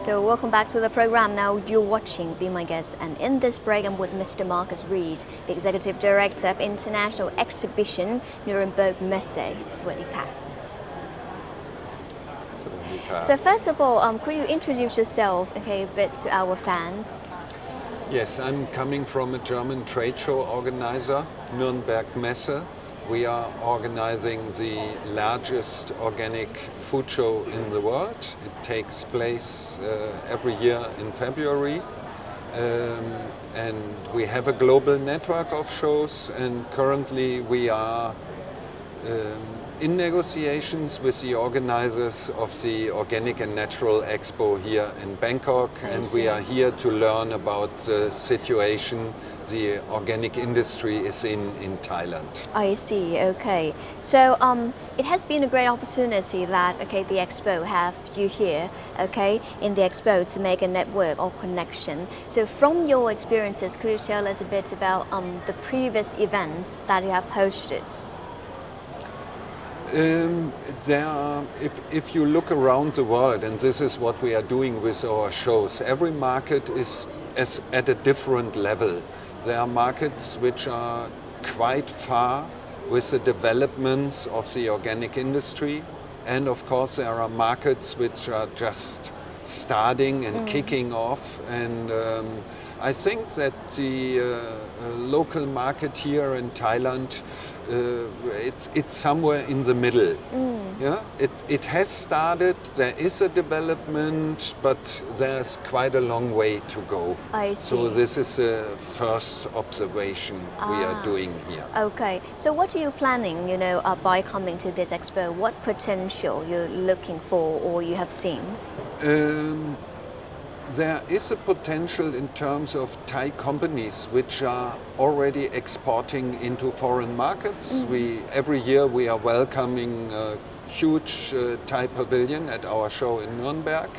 So welcome back to the program. Now you're watching Be My Guest, and in this break I'm with Mr. Marcus Reed, the Executive Director of International Exhibition Nuremberg Messe. Swadika. So first of all, could you introduce yourself a bit to our fans? Yes, I'm coming from a German trade show organizer, Nuremberg Messe. We are organizing the largest organic food show in the world. It takes place every year in February. And we have a global network of shows, and currently we are in negotiations with the organizers of the Organic and Natural Expo here in Bangkok, and we are here to learn about the situation the organic industry is in Thailand. I see, okay. So it has been a great opportunity that the Expo have you here in the Expo to make a network or connection. So from your experiences, could you tell us a bit about the previous events that you have hosted? If you look around the world, and this is what we are doing with our shows, every market is at a different level. There are markets which are quite far with the developments of the organic industry, and of course there are markets which are just starting and kicking off. And I think that the local market here in Thailand, it's somewhere in the middle. Yeah, it has started. There is a development, but there's quite a long way to go. I see. So this is a first observation we are doing here. Okay. So what are you planning? By coming to this expo, what potential you're looking for or you have seen? There is a potential in terms of Thai companies which are already exporting into foreign markets. Every year we are welcoming a huge Thai pavilion at our show in Nuremberg.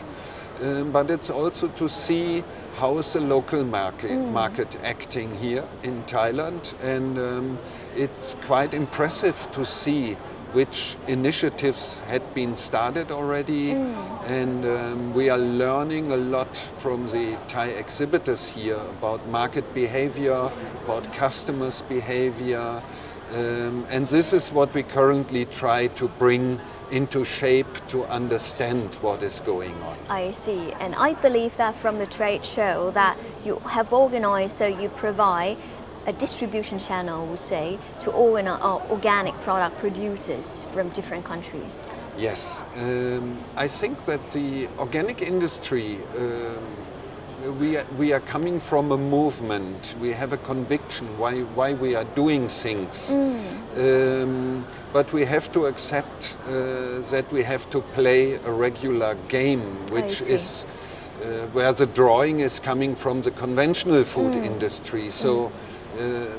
But it's also to see how is the local market acting here in Thailand. And it's quite impressive to see which initiatives had been started already, and we are learning a lot from the Thai exhibitors here about market behavior, about customers' behavior, and this is what we currently try to bring into shape to understand what is going on. I see, and I believe that from the trade show that you have organized, so you provide a distribution channel, we say, to all organic product producers from different countries. Yes, I think that the organic industry, we are coming from a movement. We have a conviction why we are doing things. But we have to accept that we have to play a regular game, which is where the drawing is coming from the conventional food industry. So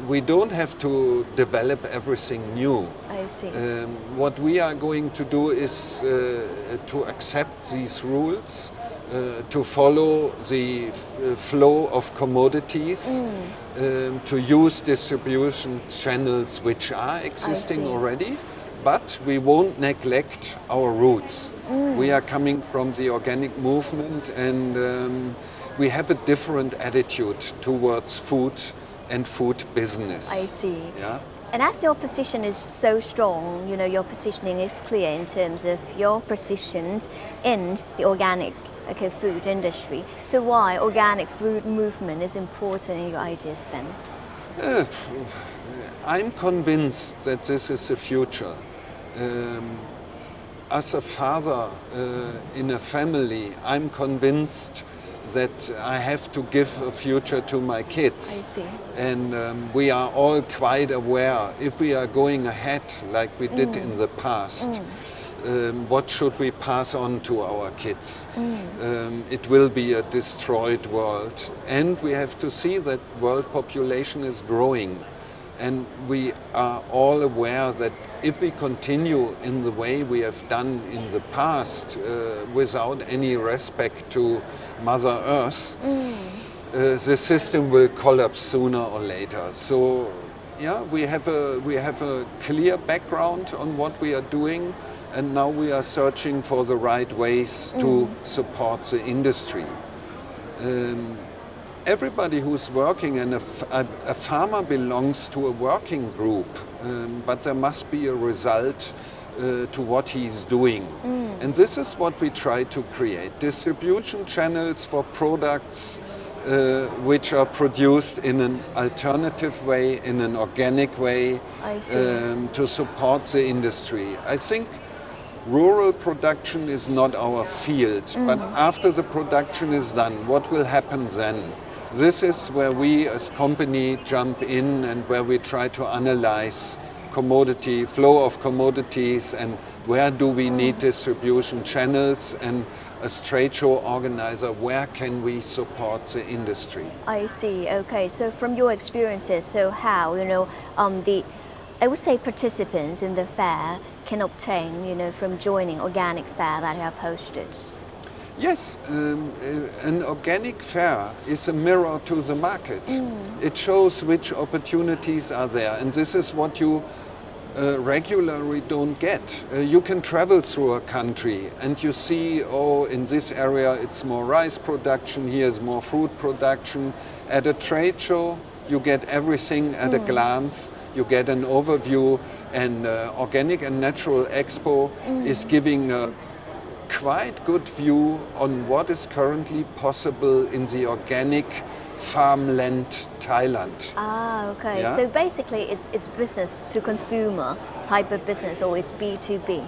we don't have to develop everything new. I see. What we are going to do is to accept these rules, to follow the flow of commodities, to use distribution channels which are existing already, but we won't neglect our roots. We are coming from the organic movement, and we have a different attitude towards food and food business. I see. Yeah. And as your position is so strong, your positioning is clear in terms of your position in the organic food industry. So why organic food movement is important in your ideas then? I'm convinced that this is the future. As a father in a family, I'm convinced that I have to give a future to my kids. I see. And we are all quite aware, if we are going ahead like we did in the past, what should we pass on to our kids? It will be a destroyed world. And we have to see that world population is growing. And we are all aware that if we continue in the way we have done in the past, without any respect to Mother Earth, the system will collapse sooner or later. So yeah, we have a clear background on what we are doing, and now we are searching for the right ways to support the industry. Everybody who's working, and a farmer belongs to a working group, but there must be a result to what he's doing. And this is what we try to create: distribution channels for products which are produced in an alternative way, in an organic way, to support the industry. I think rural production is not our field, but after the production is done, what will happen then? This is where we as company jump in, and where we try to analyze flow of commodities, and where do we need distribution channels, and as trade show organizer, where can we support the industry? I see. Okay. So from your experiences, so how, I would say participants in the fair can obtain, from joining organic fair that you have hosted? Yes, an organic fair is a mirror to the market. It shows which opportunities are there, and this is what you regularly don't get. You can travel through a country and you see, oh, in this area it's more rice production, here's more fruit production. At a trade show, you get everything at a glance, you get an overview, and Organic and Natural Expo is giving a quite good view on what is currently possible in the organic farmland Thailand. Ah, okay. Yeah? So basically it's business to consumer type of business, or it's B2B?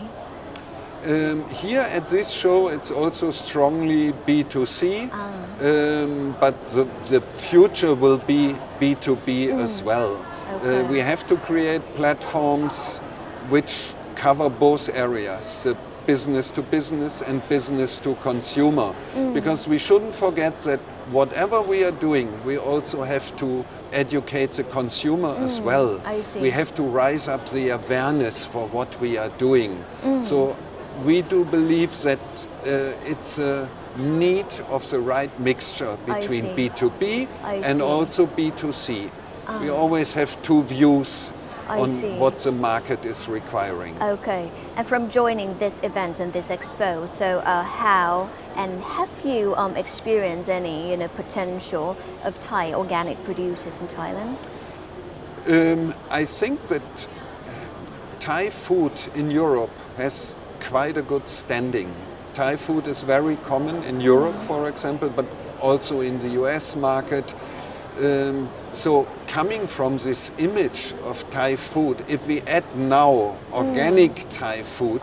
Here at this show it's also strongly B2C, but the future will be B2B as well. Okay. We have to create platforms which cover both areas, business to business and business to consumer, because we shouldn't forget that whatever we are doing, we also have to educate the consumer as well. I see. We have to rise up the awareness for what we are doing. So we do believe that it's a need of the right mixture between B2B and also B2C. We always have two views on what the market is requiring. Okay, and from joining this event and this expo, so how and have you experienced any potential of Thai organic producers in Thailand? I think that Thai food in Europe has quite a good standing. Thai food is very common in Europe, for example, but also in the US market. So coming from this image of Thai food, if we add now organic Thai food,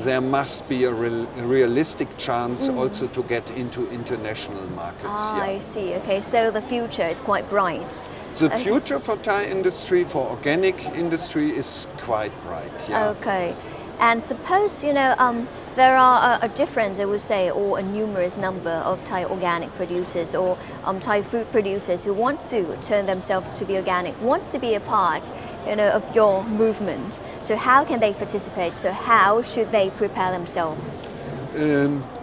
there must be a realistic chance also to get into international markets. I see. Okay, so the future is quite bright. The future for Thai industry, for organic industry, is quite bright. Yeah. Okay. And suppose, there are a difference, I would say, or a numerous number of Thai organic producers or Thai food producers who want to turn themselves to be organic, want to be a part, of your movement. So how can they participate? So how should they prepare themselves?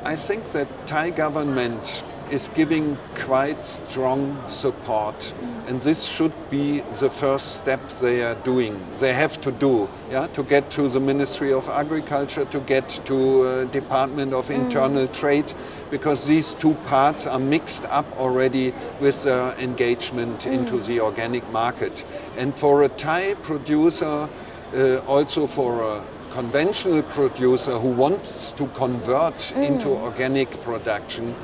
I think that Thai government is giving quite strong support, and this should be the first step they are doing. They have to do, to get to the Ministry of Agriculture, to get to Department of Internal Trade, because these two parts are mixed up already with engagement into the organic market. And for a Thai producer, also for a conventional producer who wants to convert into organic production,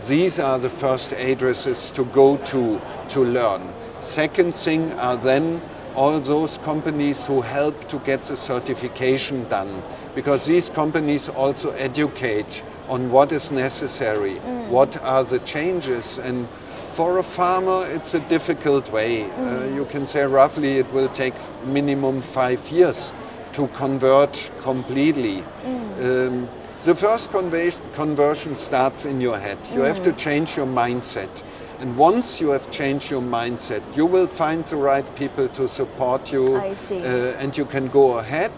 these are the first addresses to go to learn. Second thing are then all those companies who help to get the certification done, because these companies also educate on what is necessary, what are the changes. And for a farmer it's a difficult way. You can say roughly it will take minimum 5 years to convert completely. The first conversion starts in your head. You have to change your mindset. And once you have changed your mindset, you will find the right people to support you. I see. And you can go ahead.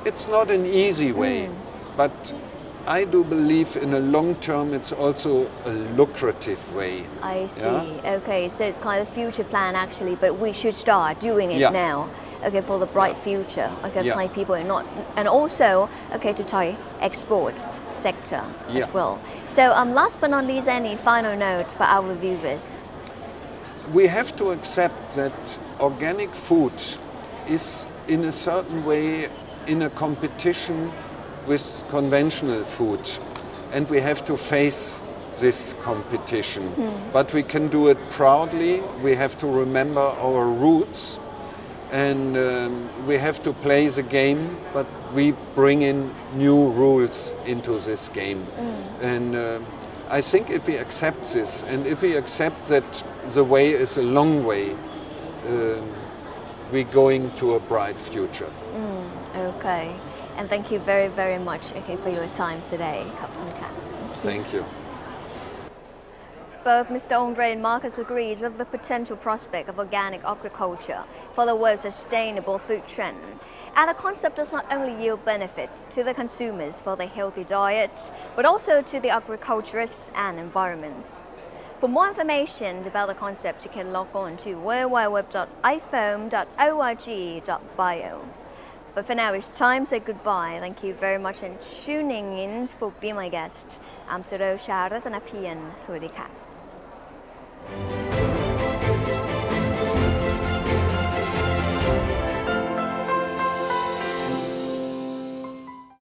It's not an easy way, but I do believe in a long term it's also a lucrative way. I see. Yeah? Okay, so it's kind of future plan actually, but we should start doing it Yeah. now. Okay, for the bright future. Okay, Yeah. Thai people and not, and also okay to Thai exports sector Yeah. as well. So last but not least, any final note for our viewers? We have to accept that organic food is in a certain way in a competition with conventional food, and we have to face this competition. But we can do it proudly. We have to remember our roots, and we have to play the game, but we bring in new rules into this game. And I think if we accept this, and if we accept that the way is a long way, we're going to a bright future. Okay, and thank you very, very much for your time today. Thank you. Both Mr. Andre and Marcus agreed of the potential prospect of organic agriculture for the world's sustainable food trend. And the concept does not only yield benefits to the consumers for their healthy diet, but also to the agriculturists and environments. For more information about the concept, you can log on to worldwideweb.ifoam.org.bio. But for now, it's time to say goodbye. Thank you very much for tuning in for being my guest. I'm Suro Sharatanapian. สวัสดีค่ะ